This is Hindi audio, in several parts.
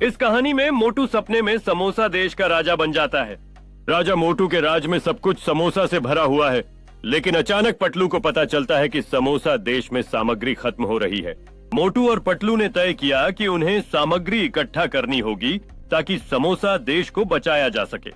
इस कहानी में मोटू सपने में समोसा देश का राजा बन जाता है। राजा मोटू के राज में सब कुछ समोसा से भरा हुआ है, लेकिन अचानक पटलू को पता चलता है कि समोसा देश में सामग्री खत्म हो रही है। मोटू और पटलू ने तय किया कि उन्हें सामग्री इकट्ठा करनी होगी ताकि समोसा देश को बचाया जा सके।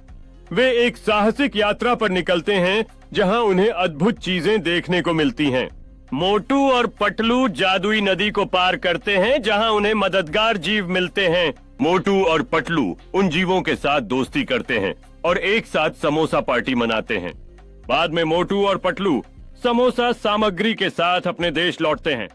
वे एक साहसिक यात्रा पर निकलते हैं जहां उन्हें अद्भुत चीजें देखने को मिलती हैं। मोटू और पटलू जादुई नदी को पार करते हैं जहां उन्हें मददगार जीव मिलते हैं। मोटू और पटलू उन जीवों के साथ दोस्ती करते हैं और एक साथ समोसा पार्टी मनाते हैं। बाद में मोटू और पटलू समोसा सामग्री के साथ अपने देश लौटते हैं।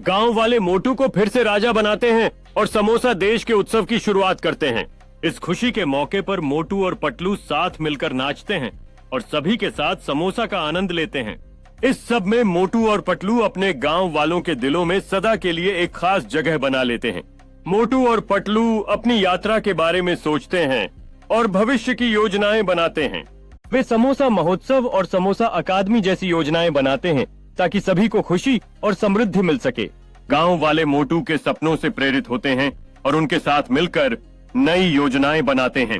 गांव वाले मोटू को फिर से राजा बनाते हैं और समोसा देश के उत्सव की शुरुआत करते हैं। इस खुशी के मौके पर मोटू और पटलू साथ मिलकर नाचते हैं और सभी के साथ समोसा का आनंद लेते हैं। इस सब में मोटू और पटलू अपने गांव वालों के दिलों में सदा के लिए एक खास जगह बना लेते हैं। मोटू और पटलू अपनी यात्रा के बारे में सोचते हैं और भविष्य की योजनाएं बनाते हैं। वे समोसा महोत्सव और समोसा अकादमी जैसी योजनाएं बनाते हैं ताकि सभी को खुशी और समृद्धि मिल सके। गांव वाले मोटू के सपनों से प्रेरित होते हैं और उनके साथ मिलकर नई योजनाएं बनाते हैं।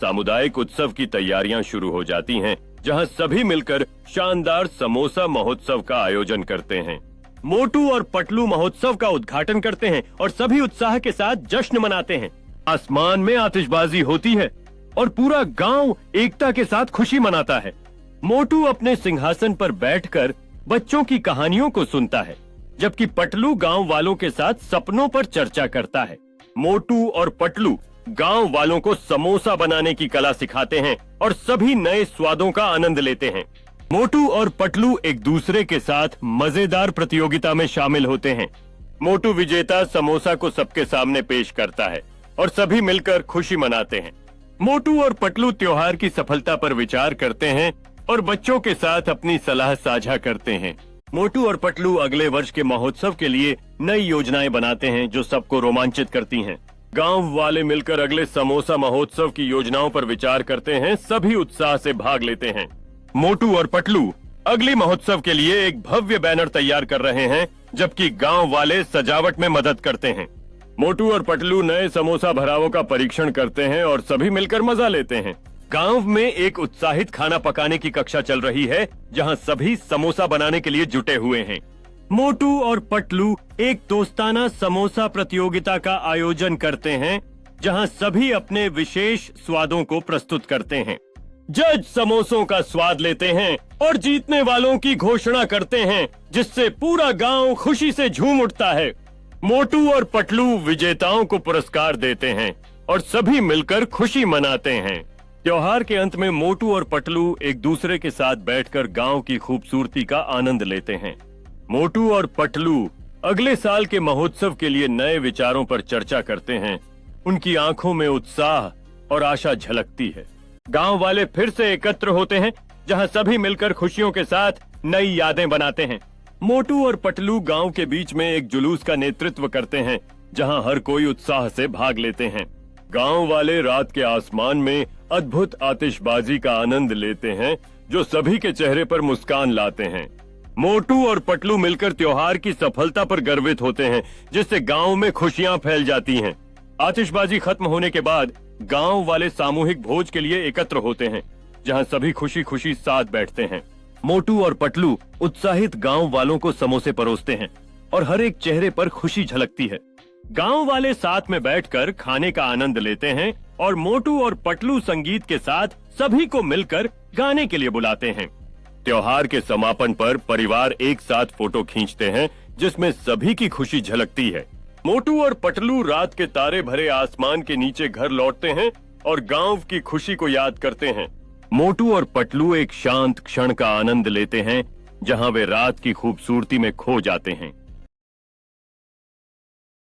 सामुदायिक उत्सव की तैयारियां शुरू हो जाती हैं, जहां सभी मिलकर शानदार समोसा महोत्सव का आयोजन करते हैं। मोटू और पटलू महोत्सव का उद्घाटन करते हैं और सभी उत्साह के साथ जश्न मनाते हैं। आसमान में आतिशबाजी होती है और पूरा गांव एकता के साथ खुशी मनाता है। मोटू अपने सिंहासन पर बैठकर बच्चों की कहानियों को सुनता है, जबकि पटलू गांव वालों के साथ सपनों पर चर्चा करता है। मोटू और पटलू गांव वालों को समोसा बनाने की कला सिखाते हैं और सभी नए स्वादों का आनंद लेते हैं। मोटू और पटलू एक दूसरे के साथ मजेदार प्रतियोगिता में शामिल होते हैं। मोटू विजेता समोसा को सबके सामने पेश करता है और सभी मिलकर खुशी मनाते हैं। मोटू और पटलू त्योहार की सफलता पर विचार करते हैं और बच्चों के साथ अपनी सलाह साझा करते हैं। मोटू और पटलू अगले वर्ष के महोत्सव के लिए नई योजनाएं बनाते हैं जो सबको रोमांचित करती हैं। गांव वाले मिलकर अगले समोसा महोत्सव की योजनाओं पर विचार करते हैं। सभी उत्साह से भाग लेते हैं। मोटू और पटलू अगली महोत्सव के लिए एक भव्य बैनर तैयार कर रहे हैं, जबकि गांव वाले सजावट में मदद करते हैं। मोटू और पटलू नए समोसा भरावों का परीक्षण करते हैं और सभी मिलकर मजा लेते हैं। गांव में एक उत्साहित खाना पकाने की कक्षा चल रही है, जहां सभी समोसा बनाने के लिए जुटे हुए हैं। मोटू और पटलू एक दोस्ताना समोसा प्रतियोगिता का आयोजन करते हैं, जहां सभी अपने विशेष स्वादों को प्रस्तुत करते हैं। जज समोसों का स्वाद लेते हैं और जीतने वालों की घोषणा करते हैं, जिससे पूरा गांव खुशी से झूम उठता है। मोटू और पटलू विजेताओं को पुरस्कार देते हैं और सभी मिलकर खुशी मनाते हैं। त्योहार के अंत में मोटू और पटलू एक दूसरे के साथ बैठकर गांव की खूबसूरती का आनंद लेते हैं। मोटू और पटलू अगले साल के महोत्सव के लिए नए विचारों पर चर्चा करते हैं। उनकी आंखों में उत्साह और आशा झलकती है। गांव वाले फिर से एकत्र होते हैं, जहां सभी मिलकर खुशियों के साथ नई यादें बनाते हैं। मोटू और पटलू गांव के बीच में एक जुलूस का नेतृत्व करते हैं, जहां हर कोई उत्साह से भाग लेते हैं। गांव वाले रात के आसमान में अद्भुत आतिशबाजी का आनंद लेते हैं, जो सभी के चेहरे पर मुस्कान लाते हैं। मोटू और पटलू मिलकर त्योहार की सफलता पर गर्वित होते हैं, जिससे गांव में खुशियां फैल जाती हैं। आतिशबाजी खत्म होने के बाद गांव वाले सामूहिक भोज के लिए एकत्र होते हैं, जहां सभी खुशी खुशी साथ बैठते हैं। मोटू और पटलू उत्साहित गांव वालों को समोसे परोसते हैं और हर एक चेहरे पर खुशी झलकती है। गांव वाले साथ में बैठकर खाने का आनंद लेते हैं और मोटू और पटलू संगीत के साथ सभी को मिलकर गाने के लिए बुलाते हैं। त्योहार के समापन पर परिवार एक साथ फोटो खींचते हैं, जिसमें सभी की खुशी झलकती है। मोटू और पटलू रात के तारे भरे आसमान के नीचे घर लौटते हैं और गांव की खुशी को याद करते हैं। मोटू और पटलू एक शांत क्षण का आनंद लेते हैं, जहां वे रात की खूबसूरती में खो जाते हैं।